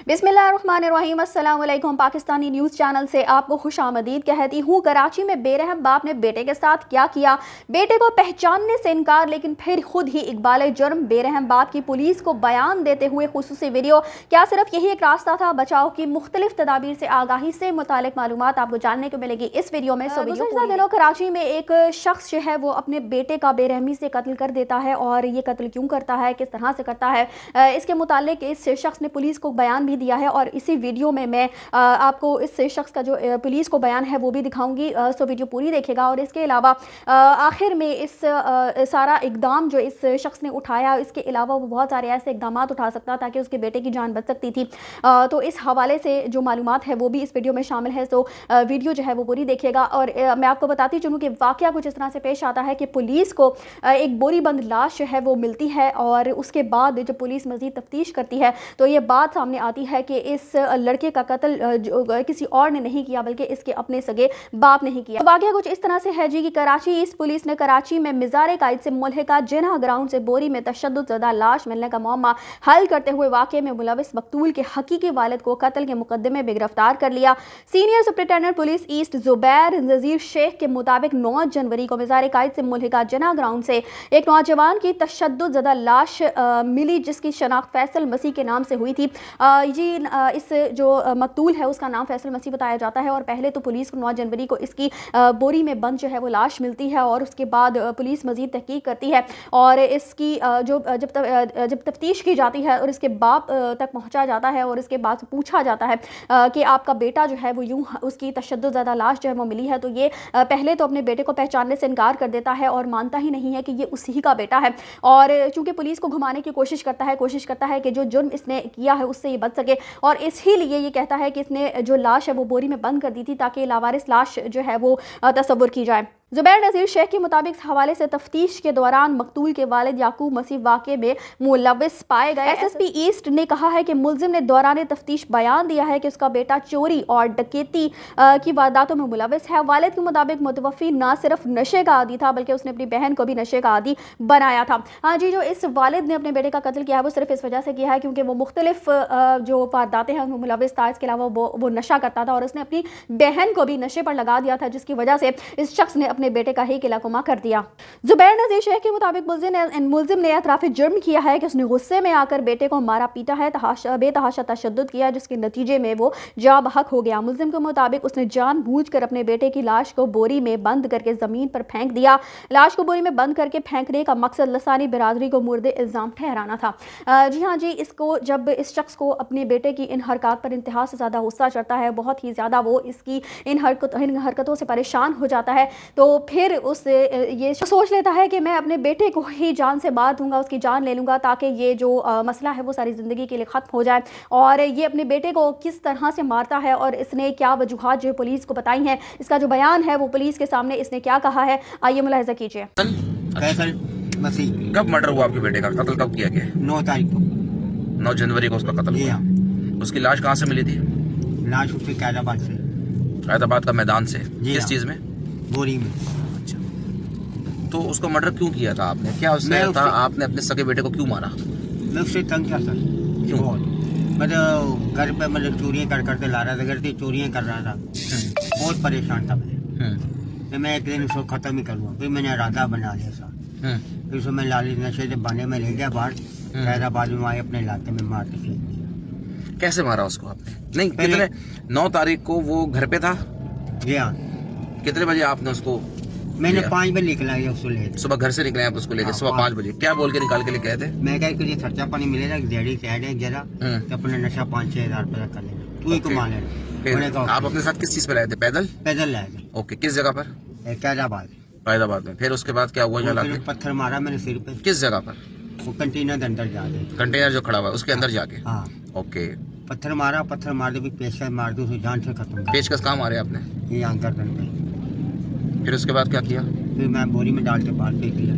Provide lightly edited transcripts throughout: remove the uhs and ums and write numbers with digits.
बिस्मिल्लाहिर्रहमानिर्रहीम, अस्सलाम वालेकुम। पाकिस्तानी न्यूज़ चैनल से आपको खुशामदीद कहती हूँ। कराची में बेरहम बाप ने बेटे के साथ क्या किया, बेटे को पहचानने से इनकार लेकिन फिर खुद ही इकबाल जुर्म। बेरहम बाप की पुलिस को बयान देते हुए खुसूसी वीडियो। क्या सिर्फ यही एक रास्ता था? बचाव की मुख्तलिफ तदाबीर से आगाही से मुतालिक मालूमात आपको जानने को मिलेगी इस वीडियो में। गुज़श्ता दिनों कराची में एक शख्स जो है वो अपने बेटे का बेरहमी से कत्ल कर देता है, और ये कत्ल क्यों करता है, किस तरह से करता है, इसके मुतालिक इस शख्स ने पुलिस को बयान भी दिया है। और इसी वीडियो में मैं आपको इस शख्स का जो पुलिस को बयान है वो भी दिखाऊंगी, सो वीडियो पूरी देखेगा। और इसके अलावा आखिर में इस सारा इकदाम जो इस शख्स ने उठाया, इसके अलावा वो बहुत सारे ऐसे इकदाम उठा सकता ताकि उसके बेटे की जान बच सकती थी। तो इस हवाले से जो मालूमात है वो भी इस वीडियो में शामिल है, तो वीडियो जो है वो पूरी देखिएगा। और मैं आपको बताती चलूँ कि वाकया कुछ इस तरह से पेश आता है कि पुलिस को एक बोरी बंद लाश जो है वो मिलती है, और उसके बाद जब पुलिस मज़ीद तफ्तीश करती है तो ये बात सामने आती है कि इस लड़के का कत्ल किसी और ने नहीं किया बल्कि इसके अपने सगे बाप ने ही किया। तो वाकया कुछ इस तरह से है जी कि कराची ईस्ट पुलिस ने कराची में मिज़ार कायद से मुल्हिका जिन्ना ग्राउंड से बोरी में तशद्दुद ज़दा लाश मिलने का मामला हल करते हुए वाकये में मुलविस मकतूल के हकीकी वालिद को कत्ल के मुकदमे में गिरफ्तार कर लिया। Senior superintendent police east Zubair Nazir Sheikh के मुताबिक 9 जनवरी को मिज़ार कायद से मुल्हिका जिन्ना ग्राउंड से एक नौजवान की तशद्दुद ज़दा लाश मिली, जिसकी शनाख्त फैसल मसीह के नाम से हुई थी। जी इस जो मकतूल है उसका नाम फैसल मसीह बताया जाता है। और पहले तो पुलिस को 9 जनवरी को इसकी बोरी में बंद जो है वो लाश मिलती है, और उसके बाद पुलिस मजीद तहकीक करती है, और इसकी जब तफ्तीश की जाती है और इसके बाप तक पहुंचा जाता है, और इसके बाद पूछा जाता है कि आपका बेटा जो है वो यूं उसकी तशद्दुद ज़्यादा लाश जो है वो मिली है, तो ये पहले तो अपने बेटे को पहचानने से इनकार कर देता है और मानता ही नहीं है कि ये उसी का बेटा है। और चूंकि पुलिस को घुमाने की कोशिश करता है कि जो जुर्म इसने किया है उससे ये बच सके, और इसीलिए ये कहता है कि इसने जो लाश है वो बोरी में बंद कर दी थी ताकि लावारिस लाश जो है वो तस्वुर की जाए। जुबैर नज़ीर शेख के मुताबिक हवाले से तफ्तीश के दौरान मकतूल के वालिद याकूब मसीह वाक़े में मुलविस पाए गए। SSP ईस्ट ने कहा है कि मुलजिम ने दौरान तफ्तीश बयान दिया है कि उसका बेटा चोरी और डकैती की वारदातों में मुलविस है। वालिद के मुताबिक मुतवफ़ी ना सिर्फ नशे का आदी था बल्कि उसने अपनी बहन को भी नशे का आदी बनाया था। हाँ जी, जो इस वालिद ने अपने बेटे का कत्ल किया है वो सिर्फ इस वजह से किया है क्योंकि वो मुख्तलिफ जो वारदातें हैं उनमें मुलविस था। इसके अलावा वो नशा करता था और उसने अपनी बहन को भी नशे पर लगा दिया था, जिसकी वजह से इस शख्स ने अपने बेटे का ही किलाकुमा कर दिया। जुबैर नज़ीर शेख के मुताबिक मुलजिम ने एतराफ़ जुर्म किया है कि उसने गुस्से में आकर बेटे को मारा पीटा है, बेतहाशा तशद्दुद किया, जिसके नतीजे में वो जा बहक हो गया। मुलजिम के मुताबिक उसने जानबूझकर अपने बेटे की लाश को बोरी में बंद करके ज़मीन पर फेंक दिया। लाश को बोरी में बंद करके फेंकने का मकसद लसानी बिरादरी को मुर्दे इल्ज़ाम ठहराना था। जी हाँ जी, इसको जब इस शख्स को अपने बेटे की इन हरकत पर इंतहा से ज़्यादा गुस्सा चढ़ता है, बहुत ही ज़्यादा वो इसकी इन हरकतों से परेशान हो जाता है, तो फिर उससे ये सोच लेता है कि मैं अपने बेटे को ही जान से मार दूंगा, उसकी जान ले लूँगा ताकि ये जो मसला है वो सारी ज़िंदगी के लिए ख़त्म हो जाए। और ये अपने बेटे को किस तरह से मारता है और इसने क्या वजूहात जो पुलिस को बताई हैं, इसका जो बयान है वो पुलिस के सामने इसने क्या कहा है, आइए मुलाहिज़ा कीजिए। कब मर्डर हुआ आपके बेटे का? कत्ल कब किया गया? 9 तारीख को, 9 जनवरी को उसका कत्ल हुआ। उसकी लाश कहाँ से मिली थी? लाश उसके कैदाबाद से, कैदाबाद का मैदान से। किस चीज़ में? बोरी में। तो उसको मर्डर क्यों किया था आपने? क्या उसने था आपने अपने सगे बेटे को क्यों मारा? मैं उससे तंग था सर, क्यों? मतलब घर पे मतलब चोरियाँ करके ला रहा था, घर से चोरियाँ कर रहा था, बहुत परेशान था मैं। तो मैं एक दिन उसको ख़त्म ही करूँगा, फिर मैंने इरादा बना लिया सर। फिर उसको मैं लाली नशे से बने में ले गया बाहर, हैदराबाद में आए अपने इलाके में मार के फेंक दिया। कैसे मारा उसको आपने? नहीं, कितने 9 तारीख को वो घर पे था? जी हाँ। कितने बजे आपने उसको? मैंने 5 बजे निकला है उसको ले। सुबह घर से निकले आप उसको लेके? सुबह 5 बजे। क्या बोल के निकाल के लेके आए थे? मैं कहा कि खर्चा पानी मिलेगा, जेडी से ऐड है जरा, तो अपना नशा 5-6 हज़ार रुपया कर लेना, तू ही कमा लेना। आप अपने साथ किस चीज पे लाए थे? पैदल? पैदल लाए थे। ओके, किस जगह पर? कैदाबाद में। फिर उसके बाद क्या हुआ? पत्थर मारा मैंने सिर पे। किस जगह पर? वो कंटेनर के अंदर जाके, कंटेनर जो खड़ा हुआ है उसके अंदर जाके? हाँ। ओके, पत्थर मार दे, पेशकश मार दो, जान से खत्म। पेचकस कहाँ मारे आपने? ये गर्दन पे। फिर उसके बाद क्या किया? फिर मैं बोरी में डाल के बाहर फेंक दिया,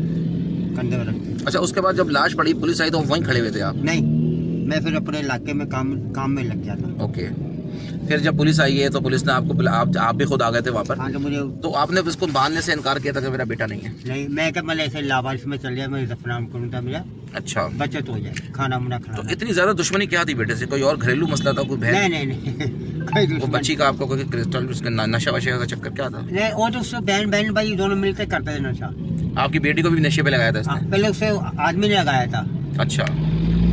कंधे में रख दिया। अच्छा, उसके बाद जब लाश पड़ी पुलिस आई तो वहीं खड़े हुए थे आप? नहीं, मैं फिर अपने इलाके में काम में लग गया था। ओके, फिर जब पुलिस आई है तो पुलिस ने आपको आप भी खुद आ गए थे वहाँ पर, हाँ तो मुझे तो आपने उसको बांधने से इनकार किया था कि मेरा बेटा नहीं है? नहीं, मैं क्या मतलब ऐसे लावारिस में चल जाए, मैं दफनाम करूँ था, मेरा अच्छा, बचत हो जाए, खाना मुना तो खाना। इतनी ज्यादा दुश्मनी क्या थी बेटे से? कोई और घरेलू मसला था, कोई बहन, नहीं नहीं नहीं कोई वो दुश्मन बच्ची का आपको कोई क्रिस्टल नशा वशे का चक्कर क्या था? नहीं, वो तो उससे बहन बहन भाई दोनों मिलकर करते थे नशा। आपकी बेटी को भी नशे पे लगाया था हाँ, इसने? पहले उससे आदमी ने लगाया था, अच्छा।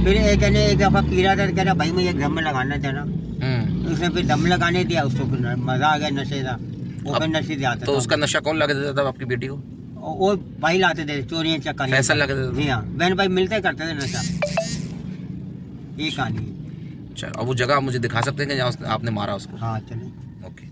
फिर एक दफा पी रहा था, कह रहा भाई मुझे दम में लगाना था ना, उसने फिर दम लगाने दिया उसको, फिर मजा आ गया नशे का, वो फिर नशे से आता तो था। उसका नशा कौन लगा देता था आपकी बेटी को? वो भाई लाते थे, चोरियां चक्कर फैसल लगा देता जी हाँ, बहन भाई मिलते करते थे नशा। ये कहानी है। था? चलो, अब वो जगह आप मुझे दिखा सकते हैं कि जहाँ आपने मारा उसको? हाँ चले। ओके।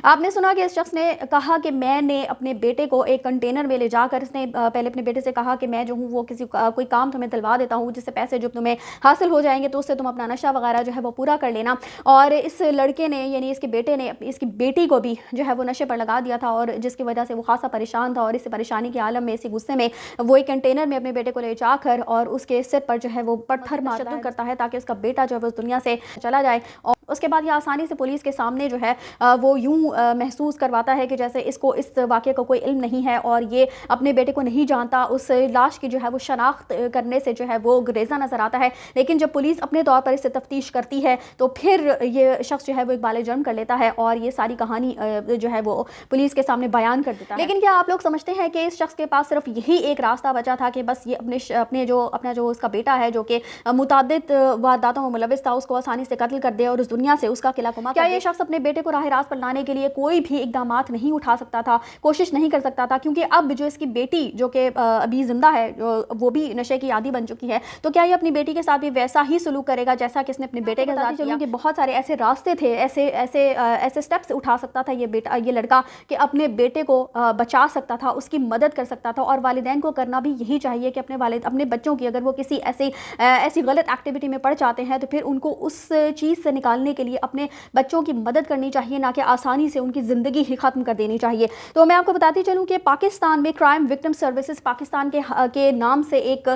आपने सुना कि इस शख्स ने कहा कि मैंने अपने बेटे को एक कंटेनर में ले जाकर, इसने पहले अपने बेटे से कहा कि मैं जो हूँ वो कोई काम तुम्हें दिलवा देता हूँ जिससे पैसे जो तुम्हें हासिल हो जाएंगे तो उससे तुम अपना नशा वगैरह जो है वो पूरा कर लेना। और इस लड़के ने यानी इसके बेटे ने इसकी बेटी को भी जो है वो नशे पर लगा दिया था, और जिसकी वजह से वो खासा परेशान था, और इस परेशानी के आलम में, इसी गुस्से में वो एक कंटेनर में अपने बेटे को ले जाकर और उसके सिर पर जो है वो पत्थर मारता करता है ताकि उसका बेटा जो है वो उस दुनिया से चला जाए। और उसके बाद ये आसानी से पुलिस के सामने जो है वो यूं महसूस करवाता है कि जैसे इसको इस वाक़े का कोई इल्म नहीं है और ये अपने बेटे को नहीं जानता। उस लाश की जो है वो शनाख्त करने से जो है वो गुरेज़ा नज़र आता है, लेकिन जब पुलिस अपने तौर पर इससे तफ्तीश करती है तो फिर ये शख्स जो है वो इकबाल जुर्म कर लेता है और ये सारी कहानी जो है वो पुलिस के सामने बयान कर देता है। लेकिन क्या आप लोग समझते हैं कि इस शख्स के पास सिर्फ यही एक रास्ता बचा था कि बस ये अपना जो उसका बेटा है जो कि मुतादिद वारदातों में मुलविस था उसको आसानी से कत्ल कर दे और उस दुनिया से उसका किला कुमा? क्या ये शख्स अपने बेटे को राह रास्त पर लाने के लिए कोई भी इकदाम नहीं उठा सकता था, कोशिश नहीं कर सकता था? क्योंकि अब जो इसकी बेटी जो कि अभी जिंदा है वो भी नशे की आदी बन चुकी है, तो क्या ये अपनी बेटी के साथ भी वैसा ही सलूक करेगा जैसा कि इसने अपने बेटे के साथ किया? कि बहुत सारे ऐसे रास्ते थे, ऐसे स्टेप्स उठा सकता था ये लड़का कि अपने बेटे को बचा सकता था, उसकी मदद कर सकता था। और वालिदैन को करना भी यही चाहिए कि अपने बच्चों की अगर वो किसी ऐसी गलत एक्टिविटी में पड़ जाते हैं तो फिर उनको उस चीज़ से निकालने के लिए अपने बच्चों की मदद करनी चाहिए, ना कि आसानी से उनकी ज़िंदगी ही ख़त्म कर देनी चाहिए। तो मैं आपको बताती चलूँ कि पाकिस्तान में क्राइम विक्टिम सर्विसेज पाकिस्तान के नाम से एक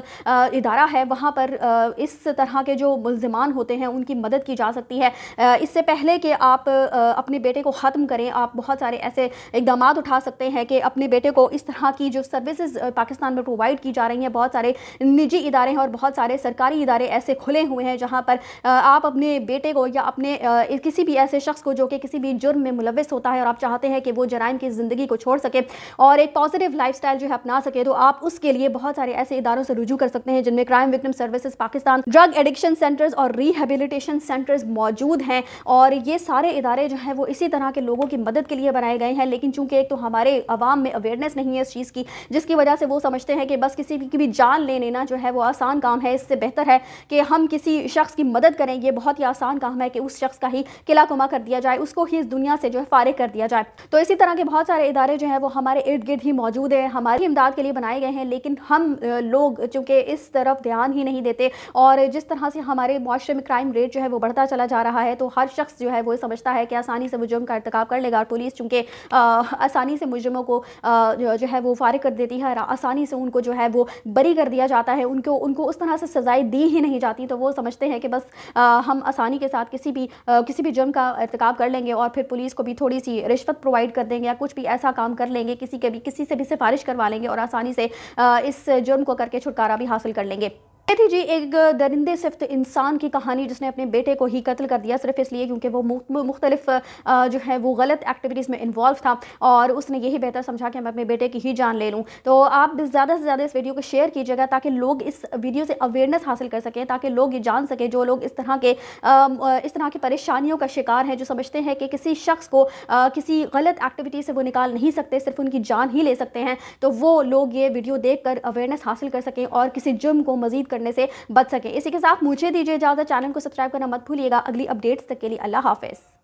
इदारा है, वहाँ पर इस तरह के जो मुल्ज़िमान होते हैं उनकी मदद की जा सकती है। इससे पहले कि आप अपने बेटे को ख़त्म करें, आप बहुत सारे ऐसे इक़दाम उठा सकते हैं कि अपने बेटे को इस तरह की जो सर्विसेज पाकिस्तान में प्रोवाइड की जा रही हैं, बहुत सारे निजी इदारे हैं और बहुत सारे सरकारी इदारे ऐसे खुले हुए हैं जहाँ पर आप अपने बेटे को या अपने किसी भी ऐसे शख्स को जो कि किसी भी जुर्म में मुलविस होता है और आप चाहते हैं कि वो जराइम की ज़िंदगी को छोड़ सके और एक पॉजिटिव लाइफस्टाइल जो है अपना सके, तो आप उसके लिए बहुत सारे ऐसे इदारों से रुजू कर सकते हैं जिनमें crime victim services Pakistan, drug addiction centres और रिहेबिलिटेशन सेंटर्स मौजूद हैं। और ये सारे इदारे जो हैं वो इसी तरह के लोगों की मदद के लिए बनाए गए हैं, लेकिन चूंकि एक तो हमारे अवाम में अवेयरनेस नहीं है इस चीज़ की, जिसकी वजह से वो समझते हैं कि बस किसी की भी जान ले लेना जो है वो आसान काम है, इससे बेहतर है कि हम किसी शख्स की मदद करें। ये बहुत ही आसान काम है कि उस शख्स का ही किला कुमा कर दिया जाए, उसको ही इस दुनिया से जो है फारिग कर दिया जाए। तो इसी तरह के बहुत सारे इदारे जो हैं वो हमारे इर्द गिर्द ही मौजूद है, हमारी इमदाद के लिए बनाए गए हैं, लेकिन हम लोग चूँकि इस तरफ ध्यान ही नहीं देते और जिस तरह से हमारे मुआशरे में क्राइम रेट जो है वो बढ़ता चला जा रहा है, तो हर शख्स जो है वो समझता है कि आसानी से वो जुर्म का इर्तिकाब कर लेगा और पुलिस चूँकि आसानी से मुजरिमों को जो है वो फारिग कर देती है, आसानी से उनको जो है वो बरी कर दिया जाता है, उनको उस तरह से सजाएं दी ही नहीं जाती, तो वो समझते हैं कि बस हम आसानी के साथ किसी भी जुर्म का इर्तिकाब कर लेंगे और फिर पुलिस को भी थोड़ी सी रिश्वत प्रोवाइड कर देंगे या कुछ भी ऐसा काम कर लेंगे, किसी से भी सिफारिश करवा लेंगे और आसानी से इस जुर्म को करके छुटकारा भी हासिल कर लेंगे। ये थी जी एक दरिंदे सिफ्त इंसान की कहानी जिसने अपने बेटे को ही कत्ल कर दिया सिर्फ इसलिए क्योंकि वो मुख्तलिफ जो है वो गलत एक्टिविटीज़ में इन्वॉल्व था और उसने यही बेहतर समझा कि मैं अपने बेटे की ही जान ले लूँ। तो आप ज़्यादा से ज़्यादा इस वीडियो को शेयर कीजिएगा ताकि लोग इस वीडियो से अवेयरनेस हासिल कर सकें, ताकि लोग ये जान सकें, जो लोग इस तरह की परेशानियों का शिकार हैं, जो समझते हैं कि किसी शख्स को किसी गलत एक्टिविटी से वो निकाल नहीं सकते, सिर्फ उनकी जान ही ले सकते हैं, तो वो लोग ये वीडियो देखकर अवेयरनेस हासिल कर सकें और किसी जुर्म को मजीद करने से बच सके। इसी के साथ मुझे दीजिए इजाज़त, चैनल को सब्सक्राइब करना मत भूलिएगा। अगली अपडेट्स तक के लिए अल्लाह हाफ़िज़।